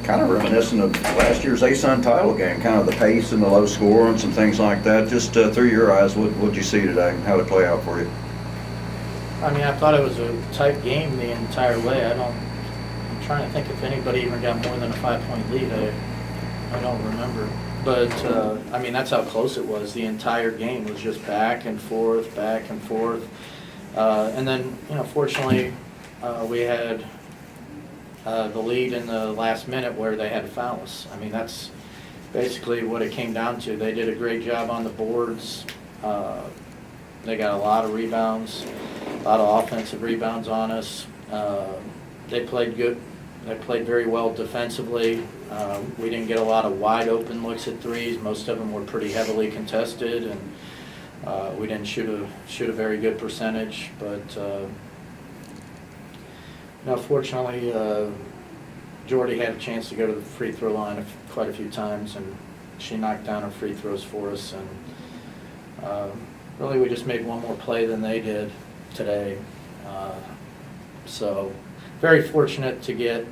kind of reminiscent of last year's A-Sun title game, kind of the pace and the low score and some things like that. Just through your eyes, what'd you see today? How did it play out for you? I mean, I thought it was a tight game the entire way. I'm trying to think if anybody even got more than a 5-point lead. I don't remember. But, I mean, that's how close it was. The entire game was just back and forth, back and forth. And then, fortunately, we had the lead in the last minute where they had to foul us. I mean, that's basically what it came down to. They did a great job on the boards. They got a lot of rebounds, a lot of offensive rebounds on us. They played good. They played very well defensively. We didn't get a lot of wide open looks at threes. Most of them were pretty heavily contested, and we didn't shoot a very good percentage. But fortunately, Jordy had a chance to go to the free throw line quite a few times, and she knocked down her free throws for us. And really, we just made one more play than they did today. So very fortunate to get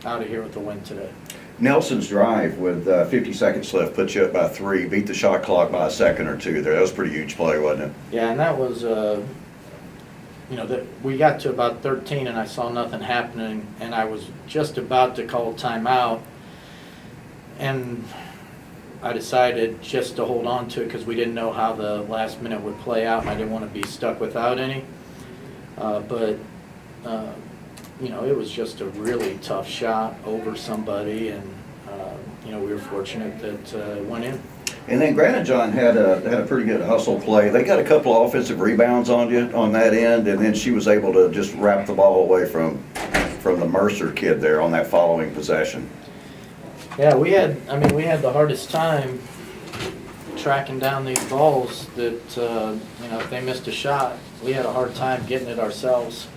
out of here with the win today. Nelson's drive with 50 seconds left put you up by 3, beat the shot clock by a second or two there. That was a pretty huge play, wasn't it? Yeah, and that was, we got to about 13 and I saw nothing happening, and I was just about to call timeout, and I decided just to hold on to it because we didn't know how the last minute would play out, and I didn't want to be stuck without any. It was just a really tough shot over somebody, and we were fortunate that it went in. And then Granite John had a pretty good hustle play. They got a couple of offensive rebounds on you on that end, and then she was able to just wrap the ball away from the Mercer kid there on that following possession. Yeah, we had the hardest time tracking down these balls that, if they missed a shot, we had a hard time getting it ourselves.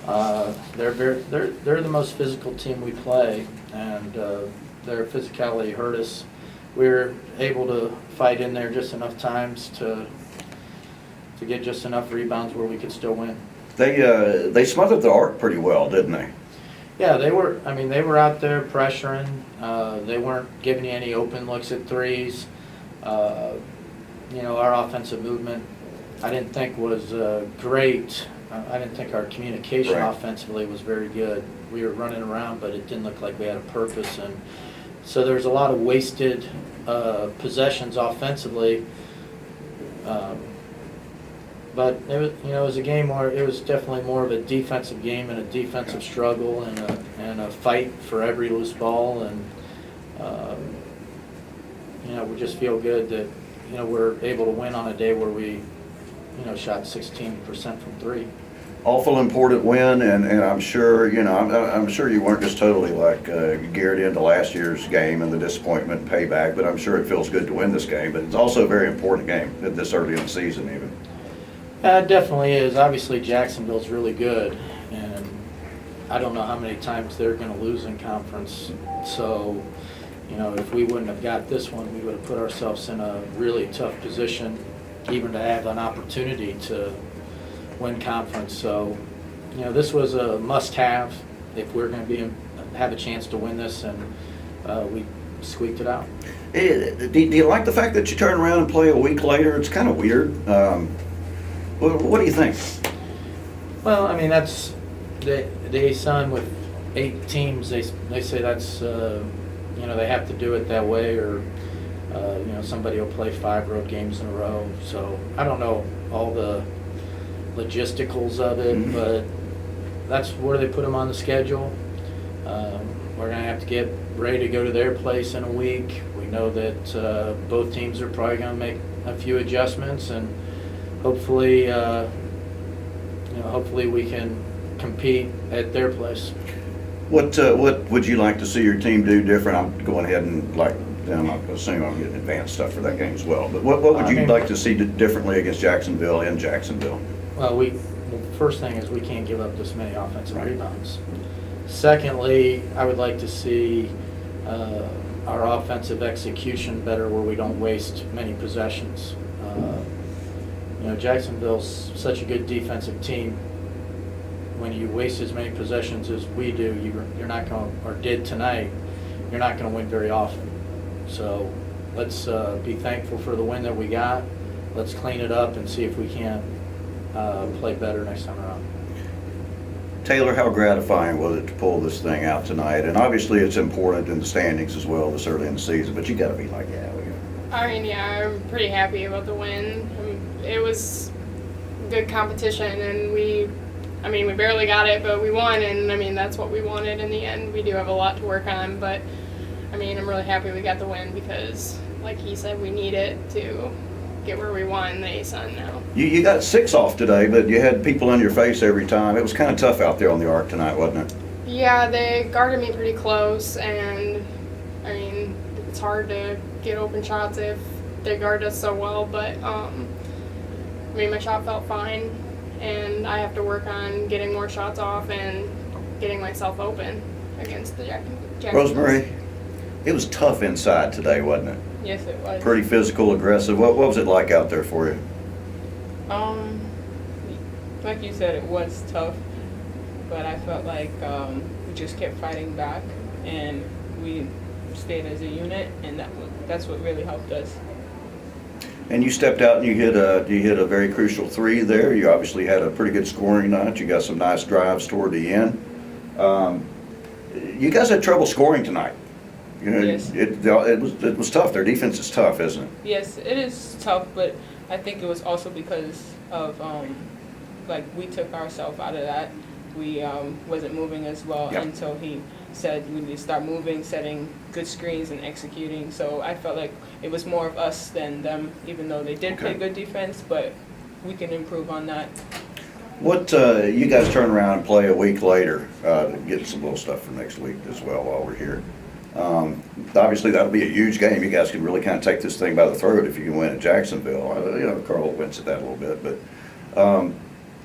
They're the most physical team we play, and their physicality hurt us. We were able to fight in there just enough times to get just enough rebounds where we could still win. They smothered the arc pretty well, didn't they? Yeah, they were out there pressuring. They weren't giving you any open looks at threes. Our offensive movement, I didn't think was great. I didn't think our communication offensively was very good. We were running around, but it didn't look like we had a purpose, and so there's a lot of wasted possessions offensively. But it was a game where it was definitely more of a defensive game and a defensive struggle and a fight for every loose ball, and we just feel good that we're able to win on a day where we shot 16% from 3. Awful important win, and I'm sure I'm sure you weren't just totally geared into last year's game and the disappointment and payback, but I'm sure it feels good to win this game. But it's also a very important game at this early in the season, even. It definitely is. Obviously, Jacksonville's really good, and I don't know how many times they're going to lose in conference. So, if we wouldn't have got this one, we would have put ourselves in a really tough position, even to have an opportunity to win conference. So, this was a must-have if we're going to have a chance to win this, and we squeaked it out. Do you like the fact that you turn around and play a week later? It's kind of weird. What do you think? Well, I mean, that's the A-Sun with 8 teams. They say that's they have to do it that way, or somebody will play 5 road games in a row. So I don't know all the logisticals of it, but that's where they put them on the schedule. We're going to have to get ready to go to their place in a week. We know that both teams are probably going to make a few adjustments, and hopefully we can compete at their place. What would you like to see your team do different? I'm going ahead and I'm assuming I'm getting advanced stuff for that game as well. But what would you like to see differently against Jacksonville in Jacksonville? Well, the first thing is we can't give up this many offensive rebounds. Secondly, I would like to see our offensive execution better, where we don't waste many possessions. Jacksonville's such a good defensive team. When you waste as many possessions as we do, you're not going, or did tonight, you're not going to win very often. So let's be thankful for the win that we got. Let's clean it up and see if we can't play better next time around. Taylor, how gratifying was it to pull this thing out tonight? And obviously it's important in the standings as well this early in the season, but you got to be like, yeah, we got it. I mean, yeah, I'm pretty happy about the win. It was good competition, and we barely got it, but we won, and I mean, that's what we wanted in the end. We do have a lot to work on, but I mean, I'm really happy we got the win because, like he said, we need it to get where we want in the ASUN now. You got 6 off today, but you had people on your face every time. It was kind of tough out there on the arc tonight, wasn't it? Yeah, they guarded me pretty close, and I mean, it's hard to get open shots if they guard us so well, but I mean, my shot felt fine, and I have to work on getting more shots off and getting myself open against the Jacksonville. Rosemary, it was tough inside today, wasn't it? Yes, it was. Pretty physical, aggressive. What was it like out there for you? Like you said, it was tough, but I felt like we just kept fighting back, and we stayed as a unit, and that's what really helped us. And you stepped out and you hit a very crucial 3 there. You obviously had a pretty good scoring night. You got some nice drives toward the end. You guys had trouble scoring tonight. You know, Yes. it was tough. Their defense is tough, isn't it? Yes, it is tough, but I think it was also because of like we took ourselves out of that. We wasn't moving as well Yep. until he said we need to start moving, setting good screens and executing. So I felt like it was more of us than them, even though they did play Okay. good defense, but we can improve on that. What you guys turn around and play a week later, get some little stuff for next week as well while we're here. Obviously that'll be a huge game. You guys can really kind of take this thing by the throat if you can win at Jacksonville. Carl wins at that a little bit, but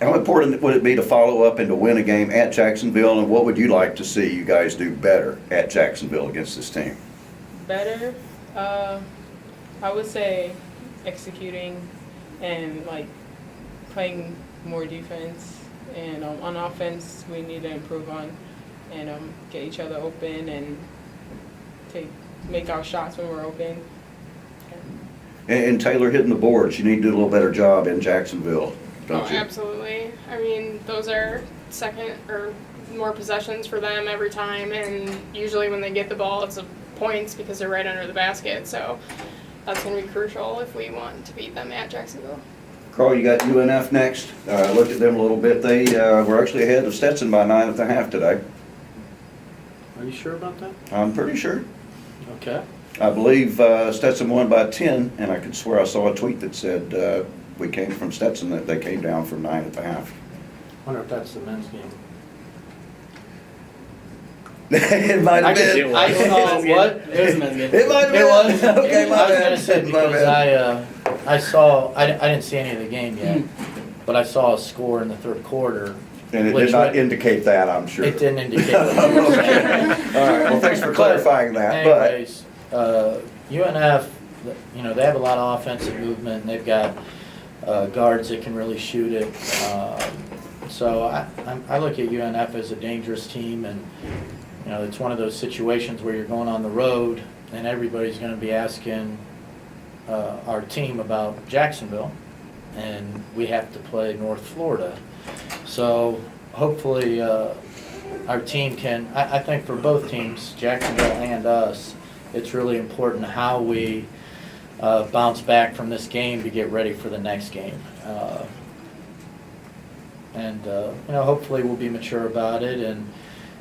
how important would it be to follow up and to win a game at Jacksonville, and what would you like to see you guys do better at Jacksonville against this team? Better, I would say executing and like playing more defense, and on offense we need to improve on and get each other open and make our shots when we're open. And Taylor hitting the boards, you need to do a little better job in Jacksonville, don't you? Absolutely. I mean, those are second or more possessions for them every time, and usually when they get the ball, it's points because they're right under the basket. So that's going to be crucial if we want to beat them at Jacksonville. Carl, you got UNF next. Looked at them a little bit. They were actually ahead of Stetson by 9.5 today. Are you sure about that? I'm pretty sure. Okay. I believe Stetson won by 10, and I could swear I saw a tweet that said we came from Stetson, that they came down from 9.5. Wonder if that's the men's game. It might have been. I saw what? It was a men's game. It might have been. It was? Okay, my I was bad. gonna say My because bad. I didn't see any of the game yet, but I saw a score in the third quarter. And it which did not would- indicate that, I'm sure. It didn't indicate what you were saying. All right, well, thanks for clarifying that, but Anyways, UNF, you know, they have a lot of offensive movement, and they've got guards that can really shoot it. So I look at UNF as a dangerous team, and, you know, it's one of those situations where you're going on the road, and everybody's going to be asking our team about Jacksonville, and we have to play North Florida. So hopefully our team can, I think for both teams, Jacksonville and us, it's really important how we bounce back from this game to get ready for the next game. You know, hopefully we'll be mature about it, and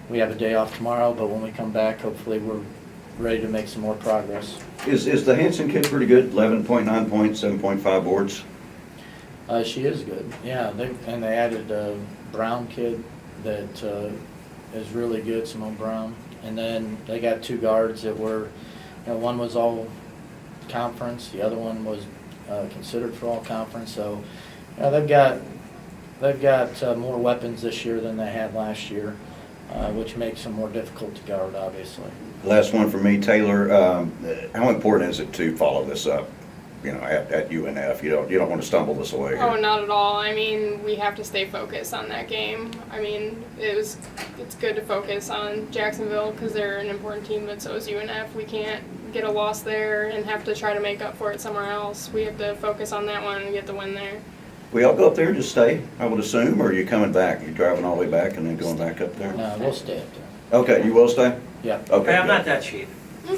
we have a day off tomorrow, but when we come back, hopefully we're ready to make some more progress. is the Hanson kid pretty good? 11.9 points, 7.5 boards? She is good, yeah. They added a Brown kid that is really good, Simone Brown. And then they got 2 guards that were, you know, one was all conference, the other one was considered for all conference. So, you know, they've got more weapons this year than they had last year, which makes them more difficult to guard, obviously. Last one for me, Taylor. How important is it to follow this up? at UNF. You don't want to stumble this away here. Oh, not at all. I mean, we have to stay focused on that game. I mean, it's good to focus on Jacksonville because they're an important team, but so is UNF. We can't get a loss there and have to try to make up for it somewhere else. We have to focus on that one and get the win there. We all go up there and just stay, I would assume, or are you coming back? You driving all the way back and then going back up there? No, we'll stay up there. Okay, you will stay? Yeah. Okay. Hey, I'm good. not that cheap. It'll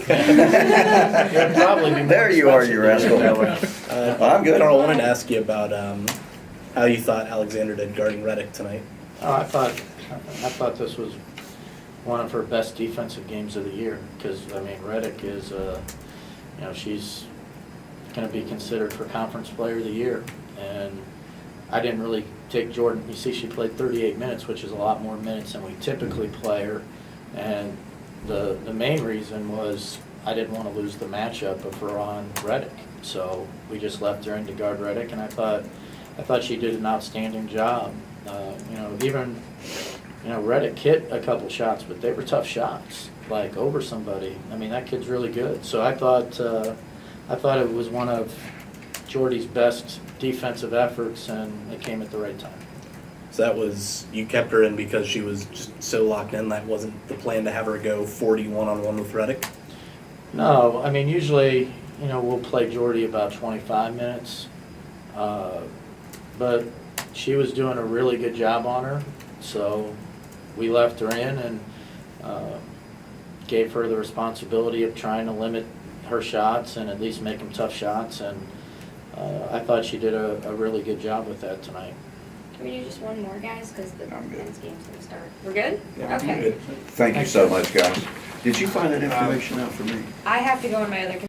probably be more There you are, you expensive rascal. than I'm good. Carl, I wanted to ask you about how you thought Alexander did guarding Reddick tonight. Oh, I thought this was one of her best defensive games of the year because, I mean, Reddick is, she's going to be considered for Conference Player of the Year. And I didn't really take Jordan. You see, she played 38 minutes, which is a lot more minutes than we typically play her. And the main reason was I didn't want to lose the matchup of her on Reddick. So we just left her in to guard Reddick, and I thought she did an outstanding job. Reddick hit a couple shots, but they were tough shots, like over somebody. I mean, that kid's really good. So I thought it was one of Jordy's best defensive efforts, and it came at the right time. So that was, you kept her in because she was just so locked in. That wasn't the plan to have her go 40 one-on-one with Reddick? No, I mean, usually, we'll play Jordy about 25 minutes. But she was doing a really good job on her, so we left her in and gave her the responsibility of trying to limit her shots and at least make them tough shots. And I thought she did a really good job with that tonight. Can we do just one more, guys? Because the I'm good. men's game's going to start. We're good? Yeah, Okay. good. Thank you so much, guys. Did you find that information out for me? I have to go on my other